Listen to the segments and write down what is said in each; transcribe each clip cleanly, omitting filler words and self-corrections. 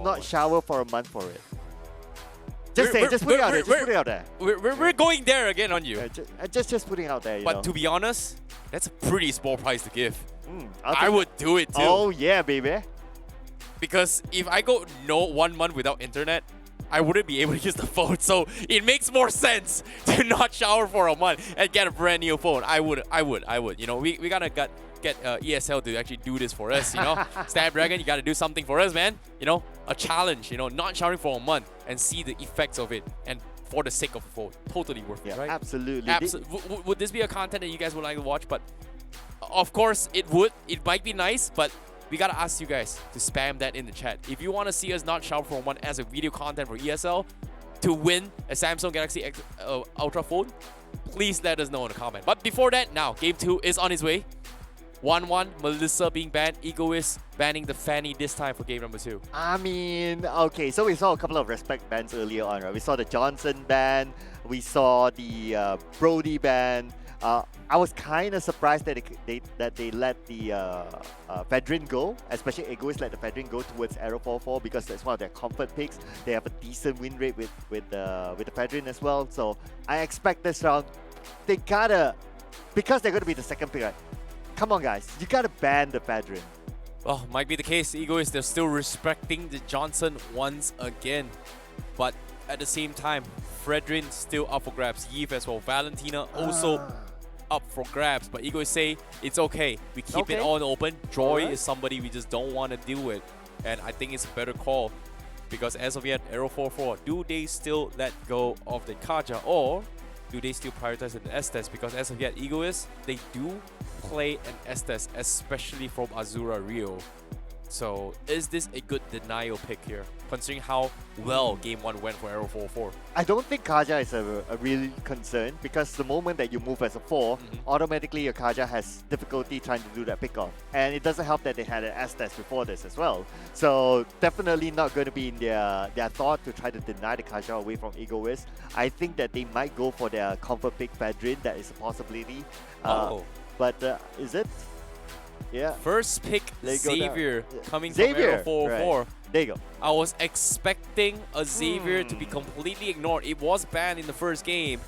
not shower for a month for it. Just say, just put it out there. Just put it out there. We're going there again on you. Just putting it out there. But to be honest, that's a pretty small price to give. I would do it too. Oh yeah, baby. Because if I go 1 month without internet, I wouldn't be able to use the phone. So it makes more sense to not shower for a month and get a brand new phone. I would. You know, we gotta get ESL to actually do this for us. You know, Snapdragon, you gotta do something for us, man. You know, a challenge. You know, not showering for a month and see the effects of it, and for the sake of the phone, totally worth it, right? Absolutely. Would this be a content that you guys would like to watch? But of course, it would. It might be nice, but we gotta ask you guys to spam that in the chat. If you want to see us not shower for a month as a video content for ESL to win a Samsung Galaxy X Ultra phone, please let us know in the comment. But before that, now Game 2 is on its way. 1-1, Melissa being banned, Egoist banning the Fanny this time for game number 2. I mean, okay, so we saw a couple of respect bans earlier on, right? We saw the Johnson ban, we saw the Brody ban. I was kind of surprised that they let the Fedrin go, especially Egoist let the Fedrin go towards Aero 4-4 because that's one of their comfort picks. They have a decent win rate with the Fedrin as well. So I expect this round, they gotta, because they're going to be the second pick, right? Come on guys, you gotta ban the Fedrin. Well, might be the case. Egoist, they're still respecting the Johnson once again. But at the same time, Fredrin still up for grabs. Yves as well. Valentina also up for grabs. But Egoist say it's okay. We keep it all open. Joy is somebody we just don't want to deal with. And I think it's a better call. Because as of yet, Aero 4-4, do they still let go of the Kaja? Or do they still prioritize an S-Test? Because as of yet, Egoist, they do play an S-Test, especially from Azura Rio. So is this a good denial pick here, considering how well Game 1 went for Aero 4-4? I don't think Kaja is a real concern because the moment that you move as a 4, automatically your Kaja has difficulty trying to do that pickoff. And it doesn't help that they had an S-Test before this as well. So definitely not going to be in their thought to try to deny the Kaja away from Egoist. I think that they might go for their comfort pick Fedrin. That is a possibility. But is it? Yeah. First pick Xavier coming Xavier, from Aero 4-4. Right. There you go. I was expecting a Xavier to be completely ignored. It was banned in the first game.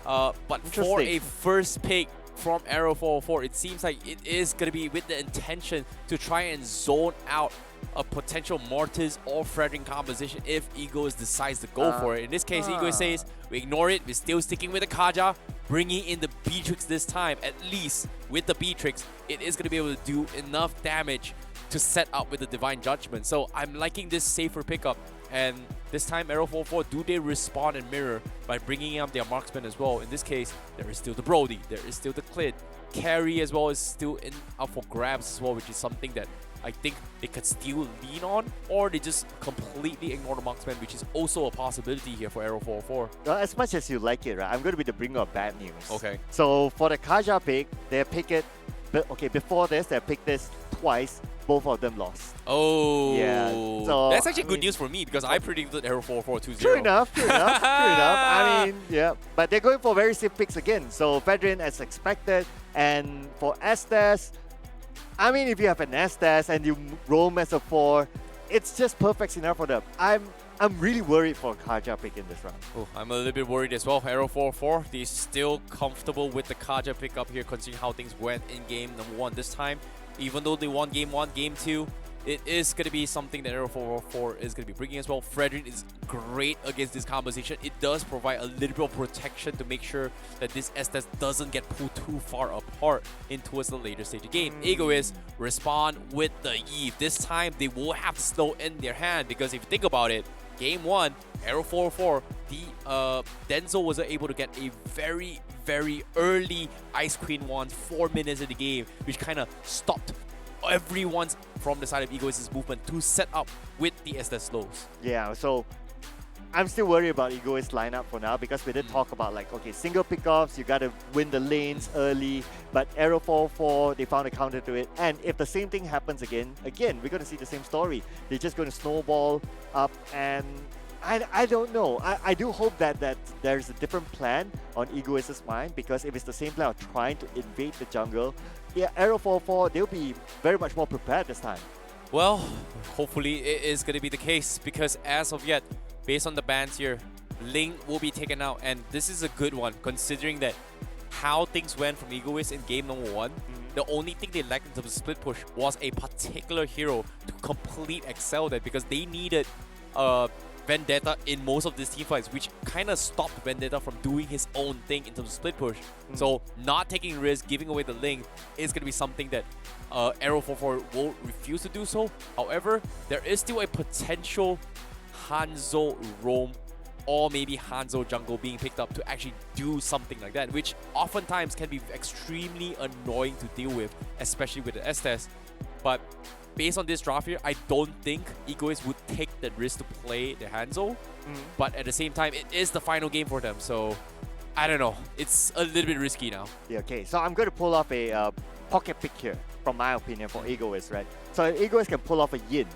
But for a first pick from Aero 4-4, it seems like it is going to be with the intention to try and zone out a potential Mortis or Fredrin composition if Egoist decides to go for it. In this case, Egoist says, we ignore it, we're still sticking with the Kaja, bringing in the Beatrix this time. At least with the Beatrix, it is going to be able to do enough damage to set up with the Divine Judgment. So I'm liking this safer pickup. And this time, Aero 4-4, do they respond and mirror by bringing up their marksman as well? In this case, there is still the Brody, there is still the Clid. Carry as well is still up for grabs as well, which is something that I think they could still lean on, or they just completely ignore the marksman, which is also a possibility here for Aero 4-4. Well, as much as you like it, right, I'm going to be the bringer of bad news. Okay. So for the Kaja pick, they pick it, before this, they picked this twice. Both of them lost. Oh. Yeah. So that's actually good news for me because I predicted Aero 4-4 2-0. True enough. I mean, yeah. But they're going for very safe picks again. So Fedrin as expected. And for S-Test, I mean, if you have an S-Test and you roam as a 4, it's just perfect scenario for them. I'm really worried for Kaja pick in this round. Oh, I'm a little bit worried as well. Aero 4-4, they're still comfortable with the Kaja pickup here, considering how things went in game number 1 this time. Even though they won game 1, game 2, it is going to be something that Aero 4-4 is going to be bringing as well. Fredrin is great against this composition. It does provide a little bit of protection to make sure that this S-Test doesn't get pulled too far apart in towards the later stage of the game. Egoist respond with the Eve. This time, they will have to slow in their hand because if you think about it, game 1, Aero 4-4, Denzel was able to get a very early Ice Queen 1 4 minutes in the game, which kind of stopped everyone's from the side of Egoist's movement to set up with the S-Test slows. Yeah, so I'm still worried about Egoist lineup for now because we did talk about like, okay, single pickoffs, you gotta win the lanes early, but Aero 4-4, they found a counter to it. And if the same thing happens again, we're gonna see the same story. They're just gonna snowball up, and I don't know. I do hope that there's a different plan on Egoist's mind, because if it's the same plan of trying to invade the jungle, yeah, Aero 4-4, they'll be very much more prepared this time. Well, hopefully it is going to be the case because as of yet, based on the bans here, Ling will be taken out, and this is a good one considering that how things went from Egoist in game number 1. The only thing they lacked in terms of split push was a particular hero to complete excel that because they needed Vendetta in most of these teamfights, which kind of stopped Vendetta from doing his own thing in terms of split push. So not taking risk, giving away the Ling is going to be something that Arrow44 will refuse to do so. However, there is still a potential Hanzo roam or maybe Hanzo jungle being picked up to actually do something like that, which oftentimes can be extremely annoying to deal with, especially with the S-Test. But based on this draft here, I don't think Egoist would take the risk to play the Hanzo. But at the same time, it is the final game for them, so I don't know. It's a little bit risky now. Yeah, okay, so I'm going to pull off a pocket pick here, from my opinion, for Egoist, right? So Egoist can pull off a Yin.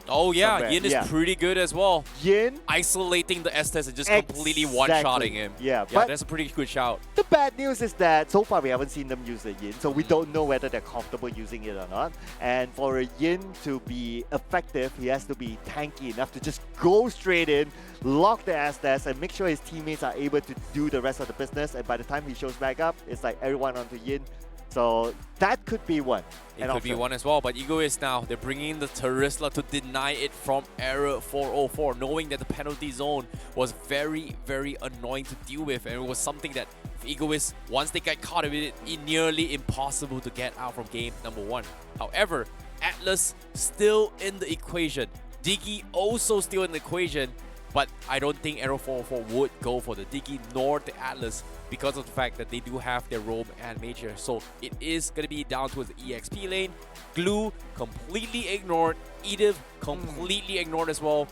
Oh yeah, somewhere. Yin is pretty good as well. Yin isolating the S-Test and just completely one-shotting him. Yeah, but that's a pretty good shout. The bad news is that so far we haven't seen them use the Yin, so we don't know whether they're comfortable using it or not. And for a Yin to be effective, he has to be tanky enough to just go straight in, lock the S-Test, and make sure his teammates are able to do the rest of the business. And by the time he shows back up, it's like everyone onto Yin. So that could be one. It could be one as well, but Egoist now, they're bringing in the Terisla to deny it from Error 404, knowing that the penalty zone was very, very annoying to deal with, and it was something that if Egoist, once they get caught with it, it's nearly impossible to get out from game number 1. However, Atlas still in the equation. Diggy also still in the equation, but I don't think Arrow 404 would go for the Diggy nor the Atlas because of the fact that they do have their roam and major. So it is going to be down towards the EXP lane. Glue completely ignored. Edith completely ignored as well.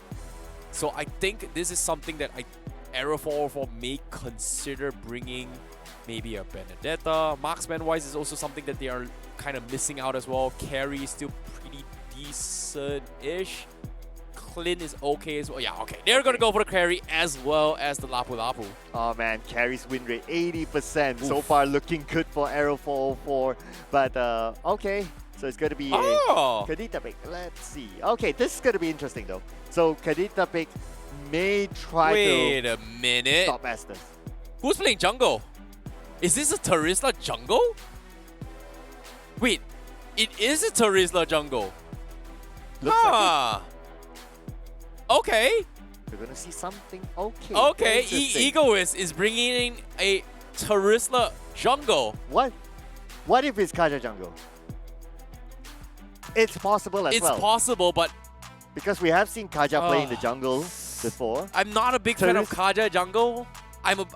So I think this is something that Arrow 404 may consider bringing maybe a Benedetta. Marksman-wise is also something that they are kind of missing out as well. Carry is still pretty decent-ish. Clint is okay as well. Yeah, okay. They're going to go for the carry as well as the Lapu Lapu. Oh man, carry's win rate 80%. So far looking good for Arrow 404. But okay, so it's going to be a Kadita pick. Let's see. Okay, this is going to be interesting though. So Kadita pick may try Wait to a minute. stop Estes. Who's playing jungle? Is this a Terisla jungle? Wait, it is a Terisla jungle. Looks like it. Okay. We're gonna see something. Okay. Okay. Egoist is bringing in a Terisla jungle. What? What if it's Kaja jungle? It's possible as well. It's possible, but because we have seen Kaja play in the jungle before. I'm not a big fan of Kaja jungle. I would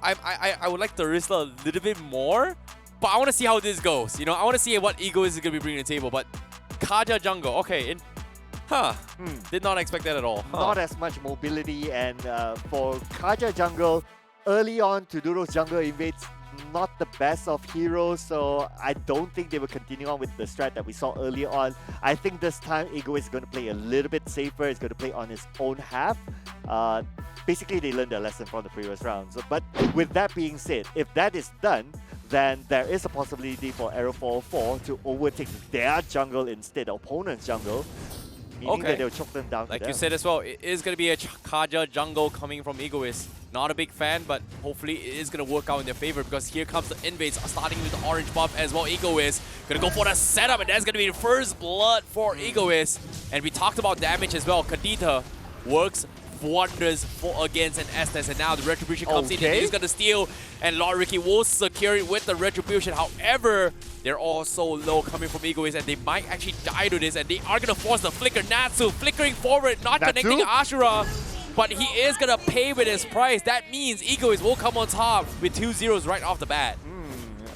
like Terisla a little bit more, but I want to see how this goes. You know, I want to see what Egoist is gonna be bringing to the table. But Kaja jungle, okay. Did not expect that at all. Not as much mobility, and for Kaja jungle, early on to do those jungle invades, not the best of heroes, so I don't think they will continue on with the strat that we saw earlier on. I think this time Egoist is going to play a little bit safer. He's going to play on his own half. Basically, they learned their lesson from the previous round. So, but with that being said, if that is done, then there is a possibility for Arrow 404 to overtake their jungle instead of opponent's jungle. Meaning that they'll choke them down. Like you said as well, it is going to be a Kaja jungle coming from Egoist. Not a big fan, but hopefully it is going to work out in their favor because here comes the invades, starting with the orange buff as well. Egoist going to go for the setup, and that's going to be the first blood for Egoist. And we talked about damage as well. Kadita works wonders for against an Estes, and now the Retribution comes in and he's going to steal, and Lord Ricky will secure it with the Retribution. However, they're all so low coming from Egoist, and they might actually die to this, and they are going to force the flicker. Natsu flickering forward, not connecting Ashura, but he is going to pay with his price. That means Egoist will come on top with 2 zeros right off the bat.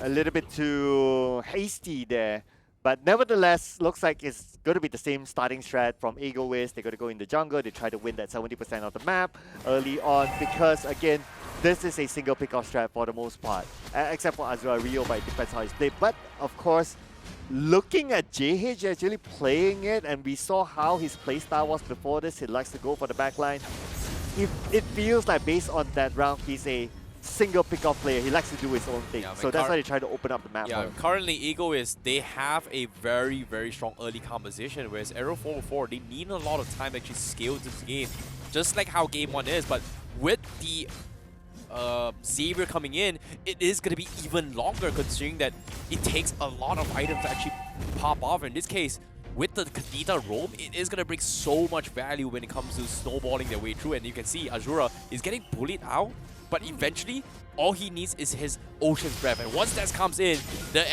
A little bit too hasty there. But nevertheless, looks like it's going to be the same starting strat from Egoist. They're going to go in the jungle. They try to win that 70% of the map early on because, again, this is a single pick-off strat for the most part. Except for Azura Rio, but it depends how he's played. But, of course, looking at JH actually playing it, and we saw how his playstyle was before this. He likes to go for the backline. It feels like based on that round, he's a single pick-off player. He likes to do his own thing. Yeah, so that's why they try to open up the map for him. Currently Egoist, they have a very, very strong early composition, whereas Aero 404, they need a lot of time to actually scale this game, just like how Game 1 is. But with the Xavier coming in, it is going to be even longer, considering that it takes a lot of items to actually pop off. In this case, with the Kadita roam, it is going to bring so much value when it comes to snowballing their way through. And you can see Azura is getting bullied out, but eventually, all he needs is his Ocean's Breath. And once that comes in, the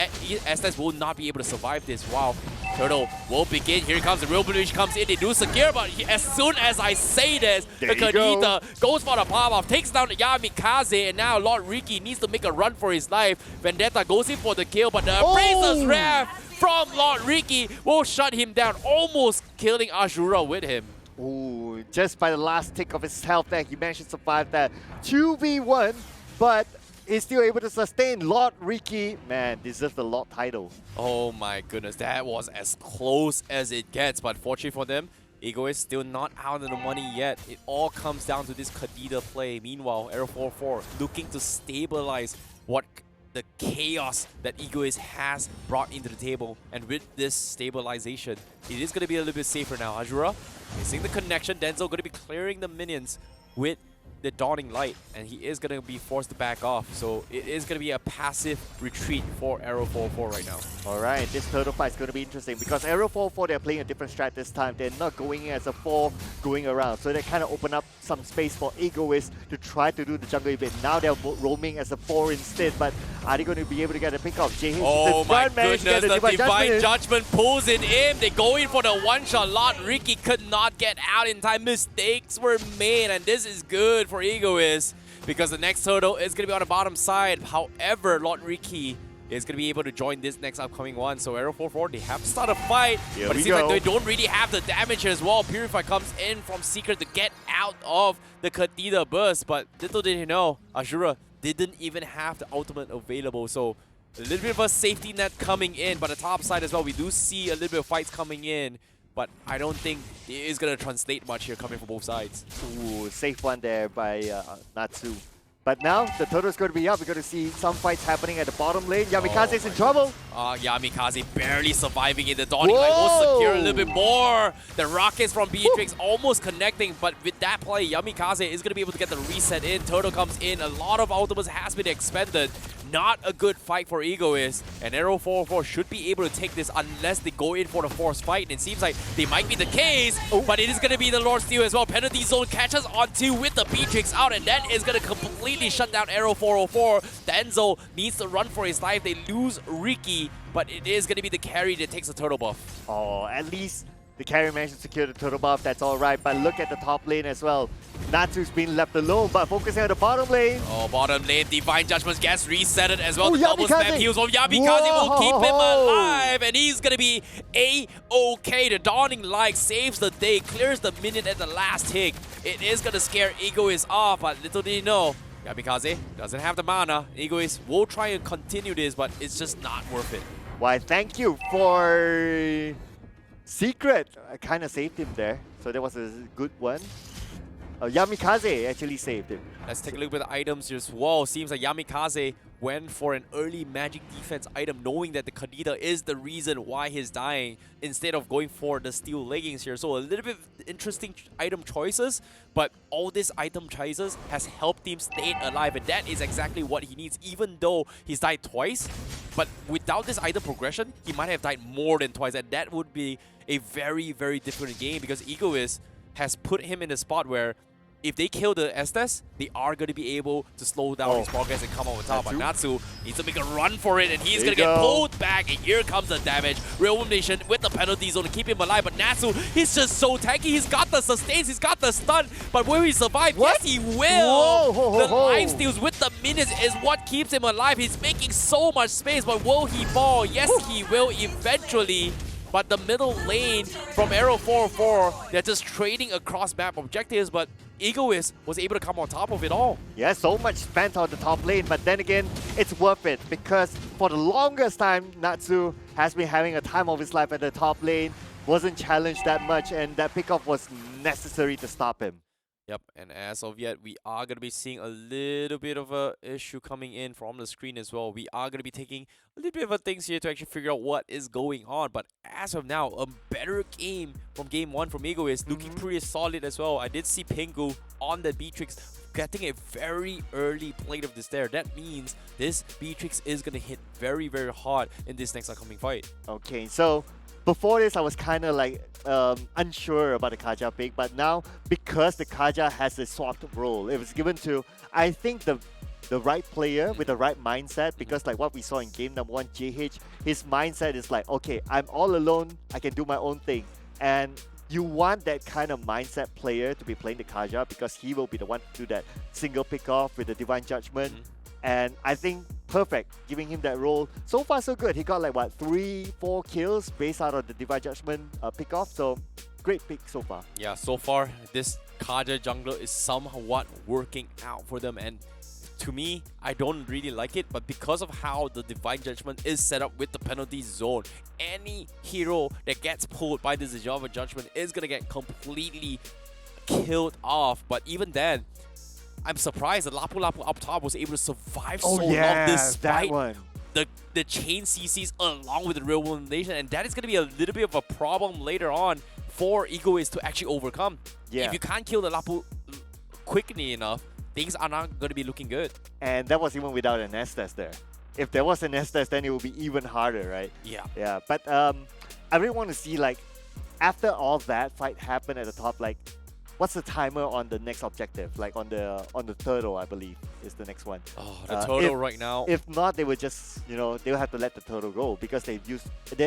SS will not be able to survive this. Wow. Turtle will begin. Here comes the Revolution comes in. They do secure, but as soon as I say this, the Kadita goes for the pop-off, takes down the Yamikaze, and now Lord Ricky needs to make a run for his life. Vendetta goes in for the kill, but the Appraiser's Wrath from Lord Ricky will shut him down, almost killing Ashura with him. Ooh, just by the last tick of his health there, he managed to survive that 2v1, but is still able to sustain. Lord Ricky, man, deserves the Lord title. Oh my goodness, that was as close as it gets, but fortunately for them, Ego is still not out of the money yet. It all comes down to this Kadita play. Meanwhile, Aero 4-4 looking to stabilize what the chaos that Egoist has brought into the table. And with this stabilization, it is going to be a little bit safer now. Azura missing the connection. Denzel going to be clearing the minions with the Dawning Light, and he is going to be forced to back off. So it is going to be a passive retreat for Aero 4-4 right now. Alright, this turtle fight is going to be interesting because Aero 4-4, they're playing a different strat this time. They're not going in as a 4 going around. So they kind of open up some space for Egoist to try to do the jungle evade. Now they're roaming as a 4 instead, but are they going to be able to get a pick off? Oh my goodness, the Divine Judgment pulls it in. They go in for the one-shot. Lord Ricky could not get out in time. Mistakes were made, and this is good for Egoist because the next turtle is going to be on the bottom side. However, Lord Ricky is going to be able to join this next upcoming one. So Aero 4-4, they have to start a fight, but it seems like they don't really have the damage as well. Purify comes in from Secret to get out of the Kadita burst, but little did he know, Ashura didn't even have the ultimate available. So a little bit of a safety net coming in, but the top side as well, we do see a little bit of fights coming in, but I don't think it is going to translate much here coming from both sides. Ooh, safe one there by Natsu. But now the turtle is going to be up. We're going to see some fights happening at the bottom lane. Yamikaze is in trouble. Yamikaze barely surviving it. The Dawning Light will secure a little bit more. The rockets from Beatrix almost connecting, but with that play, Yamikaze is going to be able to get the reset in. Turtle comes in. A lot of ultimates has been expended. Not a good fight for Egoist, and Aero 4-4 should be able to take this unless they go in for the forced fight, and it seems like they might be the case, but it is going to be the Lord Steel as well. Penalty Zone catches onto with the Beatrix out, and that is going to completely shut down Aero 404. Denzel needs to run for his life. They lose Ricky, but it is going to be the carry that takes the turtle buff. Oh, at least the carry managed to secure the turtle buff. That's all right, but look at the top lane as well. Natsu's been left alone, but focusing on the bottom lane. Oh, bottom lane, Divine Judgment gets resetted as well. Oh, the double spam heals from Yamikaze will keep him alive, and he's going to be A-OK. The Dawning Light saves the day, clears the minion at the last tick. It is going to scare Egoist off, but little did he know, Yamikaze doesn't have the mana. Egoist will try and continue this, but it's just not worth it. Why, thank you for Secret. I kind of saved him there, so that was a good one. Yamikaze actually saved him. Let's take a look at the items here as well. Seems like Yamikaze went for an early magic defense item, knowing that the Kadita is the reason why he's dying, instead of going for the steel leggings here. So a little bit interesting item choices, but all these item choices has helped him stay alive, and that is exactly what he needs, even though he's died twice. But without this item progression, he might have died more than twice, and that would be a very, very different game, because Egoist has put him in a spot where if they kill the Estes, they are going to be able to slow down his progress and come on top. But Natsu needs to make a run for it, and he's going to get pulled back, and here comes the damage. Real Nation with the penalty zone to keep him alive, but Natsu, he's just so tanky. He's got the sustains, he's got the stun, but will he survive? Yes, he will! The lifesteals with the minions is what keeps him alive. He's making so much space, but will he fall? Yes, he will eventually. But the middle lane from Aero 404, they're just trading across map objectives, but Egoist was able to come on top of it all. Yeah, so much spent on the top lane, but then again, it's worth it, because for the longest time, Natsu has been having a time of his life at the top lane, wasn't challenged that much, and that pickoff was necessary to stop him. Yep, and as of yet, we are going to be seeing a little bit of a issue coming in from the screen as well. We are going to be taking a little bit of a things here to actually figure out what is going on. But as of now, a better game from game 1 from Egoist, looking pretty solid as well. I did see Pingu on the Beatrix getting a very early plate of this there. That means this Beatrix is going to hit very, very hard in this next upcoming fight. Okay, so before this, I was kind of like unsure about the Kaja pick, but now because the Kaja has a swapped role, it was given to, I think, the right player with the right mindset, because like what we saw in game number 1, JH, his mindset is like, okay, I'm all alone, I can do my own thing. And you want that kind of mindset player to be playing the Kaja, because he will be the one to do that single pick off with the Divine Judgment. And I think perfect, giving him that role. So far, so good. He got like what, 3-4 kills based out of the Divine Judgment pick off. So great pick so far. Yeah, so far this Kaja jungler is somewhat working out for them, and to me, I don't really like it, but because of how the Divine Judgment is set up with the penalty zone, any hero that gets pulled by this Java Judgment is gonna get completely killed off. But even then, I'm surprised that Lapu Lapu up top was able to survive so long despite the chain CCs along with the revolutionization, and that is going to be a little bit of a problem later on for Egoist to actually overcome. If you can't kill the Lapu quickly enough, things are not going to be looking good. And that was even without an S-Test there. If there was an S-Test, then it would be even harder, right? Yeah. But I really want to see, like, after all that fight happened at the top, like, what's the timer on the next objective? Like on the turtle, I believe, is the next one. Oh, the turtle right now. If not, they would just, they will have to let the turtle go, because they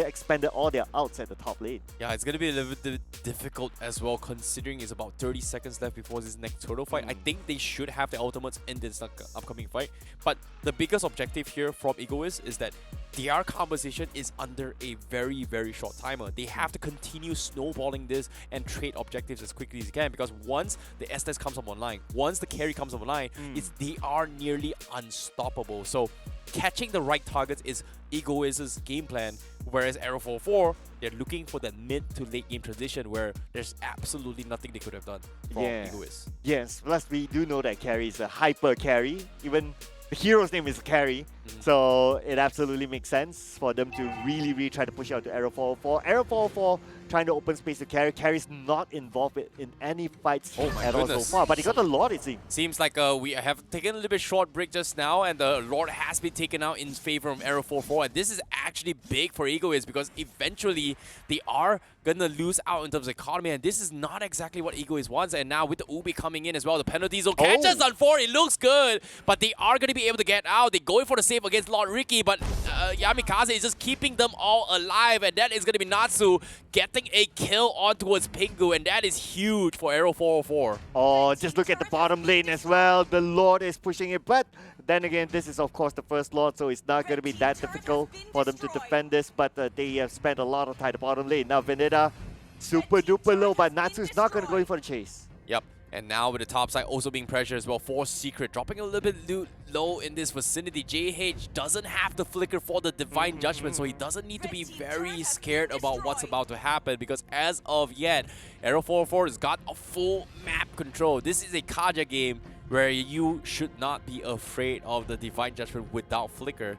expended all their outs at the top lane. Yeah, it's gonna be a little bit difficult as well, considering it's about 30 seconds left before this next turtle fight. I think they should have the ultimates in this upcoming fight. But the biggest objective here from Egoist is that their composition is under a very, very short timer. They have to continue snowballing this and trade objectives as quickly as they can, because once the S-Test comes up online, once the carry comes up online, they are nearly unstoppable. So catching the right targets is Egoist's game plan, whereas Arrow 404, they're looking for that mid to late game transition where there's absolutely nothing they could have done from Egoist. Yes, plus we do know that carry is a hyper carry. Even the hero's name is Carry, so it absolutely makes sense for them to really try to push out to Arrow 404. Arrow 404 trying to open space to Carry. Carry's not involved in any fights at all so far, but he got the Lord, it seems. Seems like we have taken a little bit short break just now, and the Lord has been taken out in favor of Arrow 404, and this is actually big for Egoist, because eventually they are gonna lose out in terms of economy, and this is not exactly what Egoist wants. And now with the Ubi coming in as well, the penalties will catch us on 4. It looks good, but they are gonna be able to get out. They're going for the save against Lord Ricky, but Yamikaze is just keeping them all alive, and that is gonna be Natsu getting a kill on towards Pingu, and that is huge for Arrow 404. Oh, just look at the bottom lane as well. The Lord is pushing it, but then again, this is of course the first Lord, so it's not going to be that difficult for them to defend this, but they have spent a lot of time at the bottom lane. Now Vendetta, super duper low, but Natsu's not going to go in for the chase. Yep. And now with the top side also being pressured as well for Secret, dropping a little bit low in this vicinity. JH doesn't have the flicker for the Divine Judgment, so he doesn't need to be very scared about what's about to happen, because as of yet, Arrow 404 has got a full map control. This is a Kaja game where you should not be afraid of the Divine Judgment without flicker.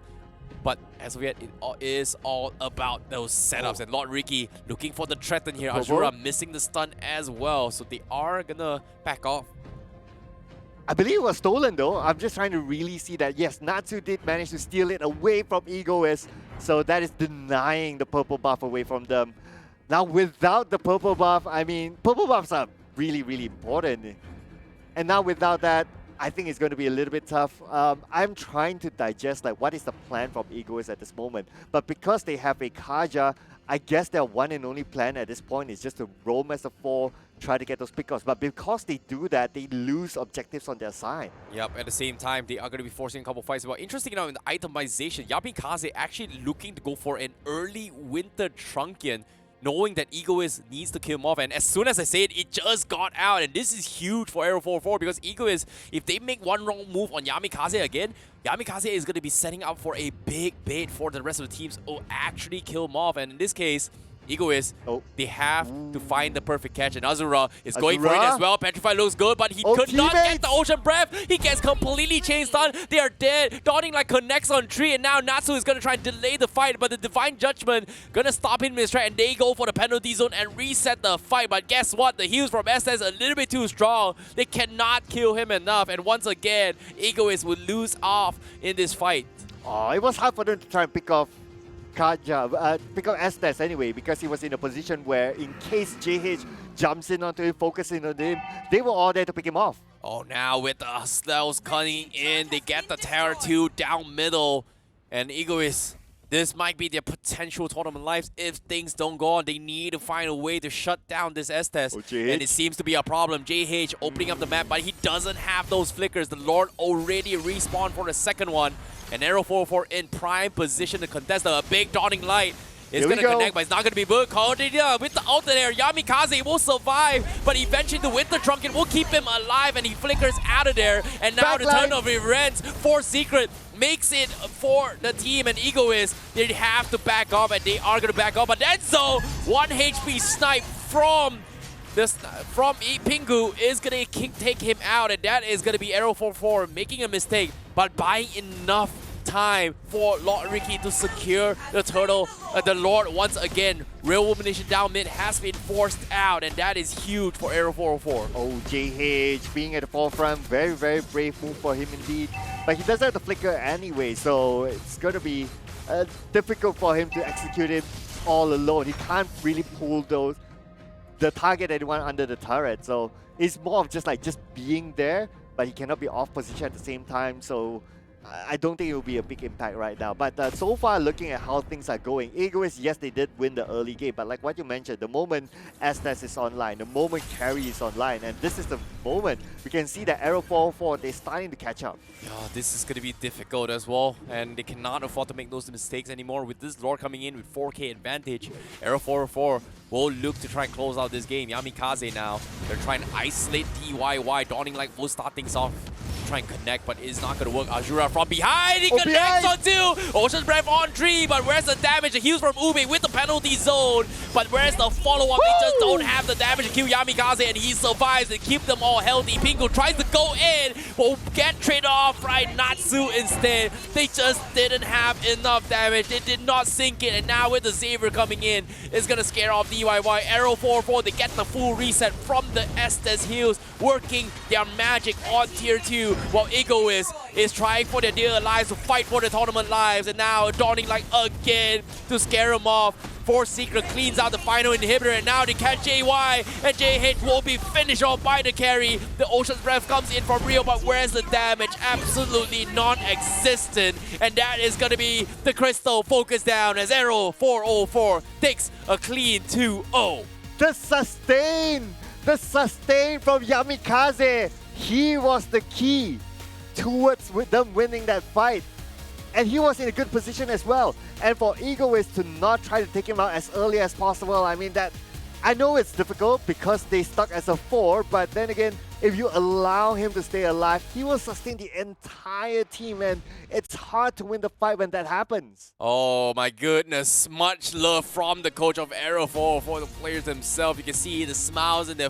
But as of yet, it is all about those setups. And Lord Ricky looking for the threat in here. Azura missing the stun as well. So they are gonna back off. I believe it was stolen though. I'm just trying to really see that. Yes, Natsu did manage to steal it away from Egoist. So that is denying the purple buff away from them. Now without the purple buff, I mean, purple buffs are really important. And now without that, I think it's going to be a little bit tough. I'm trying to digest like what is the plan from Egoist at this moment. But because they have a Kaja, I guess their one and only plan at this point is just to roam as a 4, try to get those pickoffs. But because they do that, they lose objectives on their side. Yep, at the same time, they are going to be forcing a couple fights. But interesting now in the itemization, Yamikaze actually looking to go for an early winter Trunkian, knowing that Egoist needs to kill him off. And as soon as I say it, it just got out. And this is huge for Arrow 404, because Egoist, if they make one wrong move on Yamikaze again, Yamikaze is going to be setting up for a big bait for the rest of the teams to actually kill him off. And in this case, Egoist, they have to find the perfect catch, and Azura is going for it Azura? as well. Petrify looks good, but he Oh, could not teammates! get the Ocean Breath. He gets completely chain stunned. They are dead. Dawning like connects on 3, and now Natsu is going to try and delay the fight, but the Divine Judgment going to stop him in his track, and they go for the penalty zone and reset the fight. But guess what? The heals from SS a little bit too strong. They cannot kill him enough, and once again, Egoist will lose off in this fight. Oh, it was hard for them to try and pick off Kaja, pick up Estes anyway, because he was in a position where in case JH jumps in onto him, focusing on him, they were all there to pick him off. Oh, now with the Stells cutting in, they get the Terror 2 down middle, and Egoist, this might be their potential tournament lives if things don't go on. They need to find a way to shut down this Estes, and it seems to be a problem. JH opening up the map, but he doesn't have those flickers. The Lord already respawned for the second one, and Arrow 404 in prime position to contest a big dawning light. It's going to connect, but it's not going to be good. Cordelia with the ult there. Yamikaze will survive, but eventually the Winter Trunket will keep him alive, and he flickers out of there. And now the turn of events for Secret makes it for the team, and Egoist, they have to back up, and they are going to back up. But Denzo, 1 HP snipe from Pingu is going to take him out, and that is going to be Arrow 404 making a mistake, but buying enough time for Lord Ricky to secure the turtle. The Lord once again, Real Illumination down mid has been forced out, and that is huge for Arrow 404. Oh, JH being at the forefront, very, very brave move for him indeed. But he doesn't have the flicker anyway, so it's going to be difficult for him to execute it all alone. He can't really pull the target anyone under the turret, so it's more of just being there, but he cannot be off position at the same time, so I don't think it will be a big impact right now. But so far, looking at how things are going, Egoist, yes, they did win the early game, but like what you mentioned, the moment Estes is online, the moment Carry is online, and this is the moment we can see that Arrow 404, they're starting to catch up. Oh, this is going to be difficult as well, and they cannot afford to make those mistakes anymore. With this Lord coming in with 4K advantage, Arrow 404 will look to try and close out this game. Yamikaze now, they're trying to isolate DYY. Dawning Light will start things off, try and connect, but it's not going to work. Azura from behind, he connects on 2. Ocean's Breath on 3, but where's the damage? The heals from Ube with the penalty zone, but where's the follow-up? They just don't have the damage to kill Yamikaze, and he survives and keep them all healthy. Pingu tries to go in, will get traded off right Natsu instead. They just didn't have enough damage. They did not sink it, and now with the Xavier coming in, it's going to scare off DYY. Arrow 404, they get the full reset from the Estes heals, working their magic on tier 2, while Egoist is trying for their dear lives to fight for the tournament lives, and now Dawning Light again to scare him off. Force Secret cleans out the final inhibitor, and now they catch JY, and JH will be finished off by the carry. The Ocean's Breath comes in from Rio, but where's the damage? Absolutely non-existent, and that is going to be the Crystal focus down as Arrow 404 takes a clean 2-0. The sustain from Yamikaze, he was the key towards them winning that fight. And he was in a good position as well. And for Egoist to not try to take him out as early as possible, I mean, that I know it's difficult because they stuck as a 4, but then again, if you allow him to stay alive, he will sustain the entire team, and it's hard to win the fight when that happens. Oh my goodness, much love from the coach of Arrow 4 for the players themselves. You can see the smiles in their